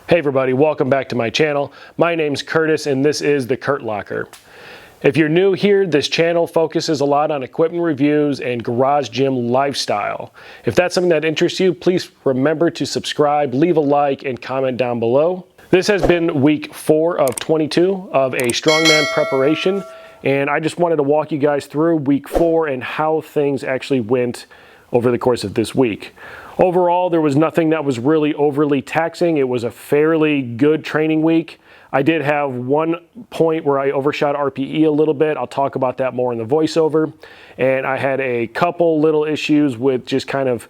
Hey everybody, welcome back to my channel. My name's Curtis and this is the Kurt Locker. If you're new here, this channel focuses a lot on equipment reviews and garage gym lifestyle. If that's something that interests you, please remember to subscribe, leave a like, and comment down below. This has been week 4 of 22 of a Strongman preparation, and I just wanted to walk you guys through week 4 and how things actually went over the course of this week. Overall, there was nothing that was really overly taxing. It was a fairly good training week. I did have one point where I overshot RPE a little bit. I'll talk about that more in the voiceover. And I had a couple little issues with just kind of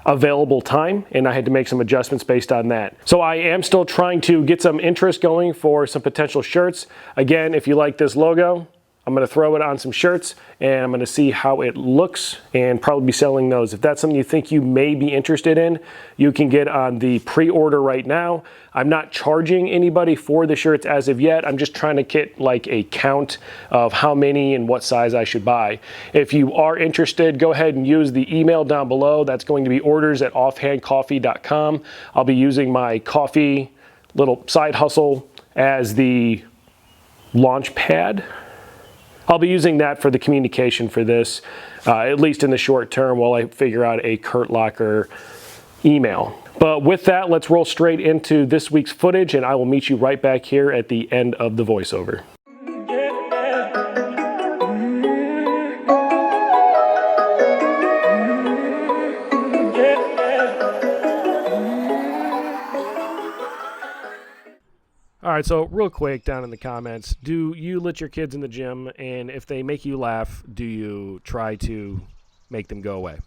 available time, and I had to make some adjustments based on that. So I am still trying to get some interest going for some potential shirts. Again, if you like this logo, I'm going to throw it on some shirts and I'm going to see how it looks and probably be selling those. If that's something you think you may be interested in, you can get on the pre-order right now. I'm not charging anybody for the shirts as of yet. I'm just trying to get like a count of how many and what size I should buy. If you are interested, go ahead and use the email down below. That's going to be orders@offhandcoffee.com. I'll be using my coffee little side hustle as the launch pad. I'll be using that for the communication for this, at least in the short term while I figure out a Kurt Locker email. But with that, let's roll straight into this week's footage and I will meet you right back here at the end of the voiceover. All right, so real quick down in the comments, do you let your kids in the gym, and if they make you laugh, do you try to make them go away?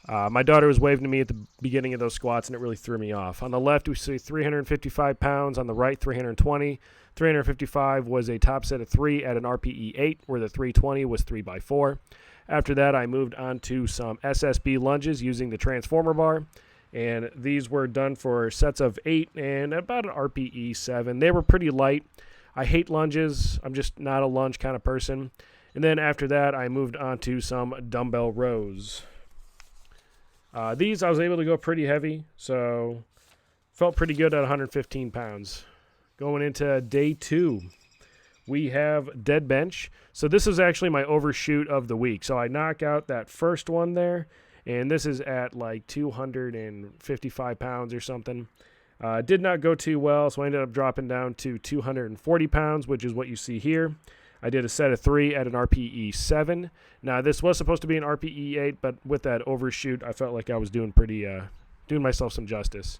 My daughter was waving to me at the beginning of those squats, and it really threw me off. On the left, we see 355 pounds. On the right, 320. 355 was a top set of 3 at an RPE 8, where the 320 was 3x4. After that, I moved on to some Ssb lunges using the transformer bar. And these were done for sets of 8 and about an RPE 7. They were pretty light. I hate lunges. I'm just not a lunge kind of person. And then after that, I moved on to some dumbbell rows. These I was able to go pretty heavy, so felt pretty good at 115 pounds. Going into day 2, we have dead bench. So this is actually my overshoot of the week. So I knock out that first one there. And this is at like 255 pounds or something. Did not go too well, so I ended up dropping down to 240 pounds, which is what you see here. I did a set of 3 at an RPE 7. Now, this was supposed to be an RPE 8, but with that overshoot, I felt like I was doing doing myself some justice.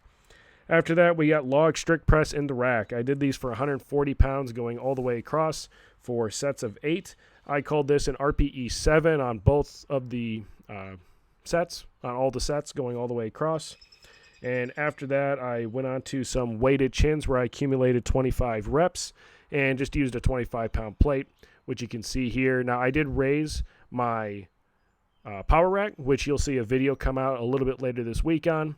After that, we got log strict press in the rack. I did these for 140 pounds going all the way across for sets of 8. I called this an RPE 7 on both of the sets, on all the sets going all the way across. And after that, I went on to some weighted chins where I accumulated 25 reps and just used a 25-pound plate, which you can see here. Now, I did raise my power rack, which you'll see a video come out a little bit later this week on.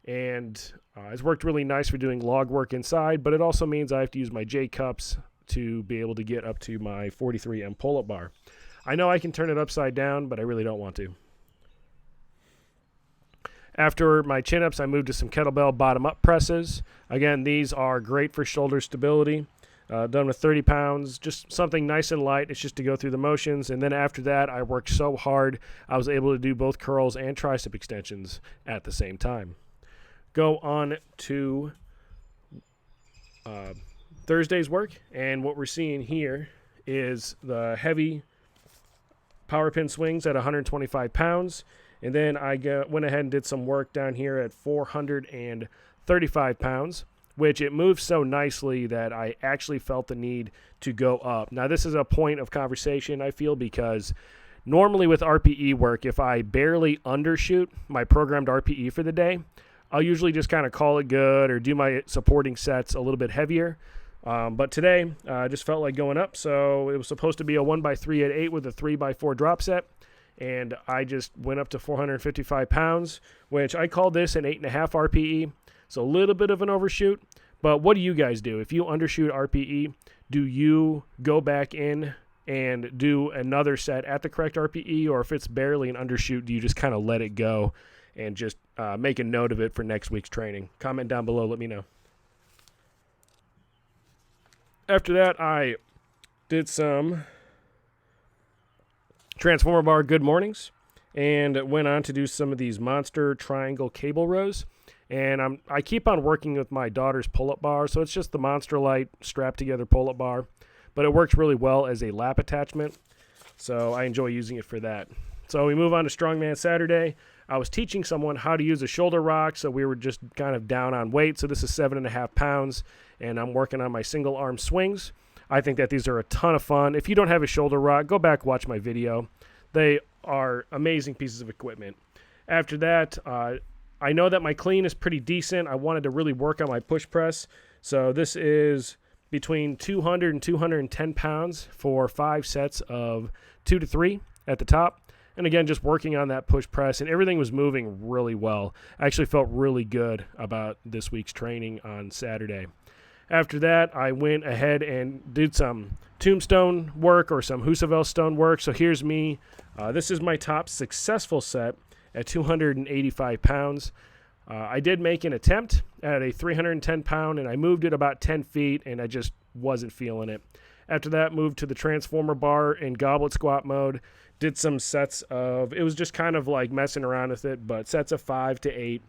And it's worked really nice for doing log work inside, but it also means I have to use my J-cups to be able to get up to my 43M pull-up bar. I know I can turn it upside down, but I really don't want to. After my chin-ups, I moved to some kettlebell bottom-up presses. Again, these are great for shoulder stability. Done with 30 pounds, just something nice and light. It's just to go through the motions. And then after that, I worked so hard, I was able to do both curls and tricep extensions at the same time. Go on to Thursday's work. And what we're seeing here is the heavy power pin swings at 125 pounds. And then I went ahead and did some work down here at 435 pounds, which it moved so nicely that I actually felt the need to go up. Now, this is a point of conversation, I feel, because normally with RPE work, if I barely undershoot my programmed RPE for the day, I'll usually just kind of call it good or do my supporting sets a little bit heavier. But today, I just felt like going up, so it was supposed to be a 1x3 at 8 with a 3x4 drop set. And I just went up to 455 pounds, which I call this an 8.5 RPE. So a little bit of an overshoot. But what do you guys do? If you undershoot RPE, do you go back in and do another set at the correct RPE? Or if it's barely an undershoot, do you just kind of let it go and just make a note of it for next week's training? Comment down below. Let me know. After that, I did some transformer bar good mornings and went on to do some of these monster triangle cable rows. And I keep on working with my daughter's pull-up bar, so it's just the Monster Light strapped together pull-up bar, but it works really well as a lap attachment, so I enjoy using it for that. So we move on to Strongman Saturday. I was teaching someone how to use a shoulder rock, so we were just kind of down on weight. So this is 7.5 pounds, and I'm working on my single arm swings. I think that these are a ton of fun. If you don't have a shoulder rock, go back, watch my video. They are amazing pieces of equipment. After that, I know that my clean is pretty decent. I wanted to really work on my push press. So this is between 200 and 210 pounds for 5 sets of 2 to 3 at the top. And again, just working on that push press, and everything was moving really well. I actually felt really good about this week's training on Saturday. After that, I went ahead and did some tombstone work or some Husserl stone work. So here's me. This is my top successful set at 285 pounds. I did make an attempt at a 310 pound, and I moved it about 10 feet, and I just wasn't feeling it. After that, moved to the transformer bar in goblet squat mode. Did some sets of, it was just kind of like messing around with it, but sets of 5 to 8.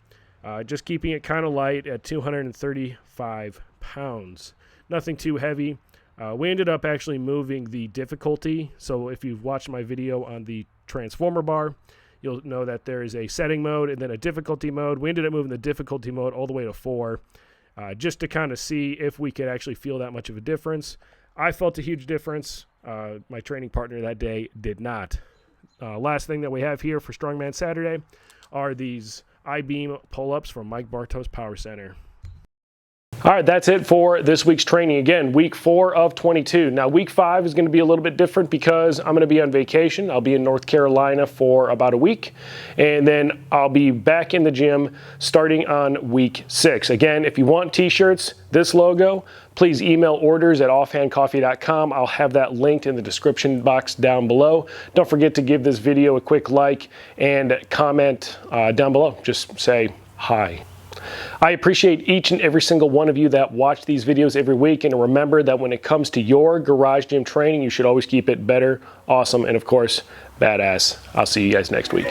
Just keeping it kind of light at 235 pounds. Nothing too heavy. We ended up actually moving the difficulty. So if you've watched my video on the transformer bar, you'll know that there is a setting mode and then a difficulty mode. We ended up moving the difficulty mode all the way to 4, just to kind of see if we could actually feel that much of a difference. I felt a huge difference. My training partner that day did not. Last thing that we have here for Strongman Saturday are these I-beam pull-ups from Mike Bartow's Power Center. All right, that's it for this week's training. Again, week 4 of 22. Now, week 5 is going to be a little bit different because I'm going to be on vacation. I'll be in North Carolina for about a week, and then I'll be back in the gym starting on week 6. Again, if you want t-shirts, this logo, please email orders at offhandcoffee.com. I'll have that linked in the description box down below. Don't forget to give this video a quick like and comment down below. Just say hi. I appreciate each and every single one of you that watch these videos every week, and remember that when it comes to your garage gym training, you should always keep it better, awesome, and of course, badass. I'll see you guys next week.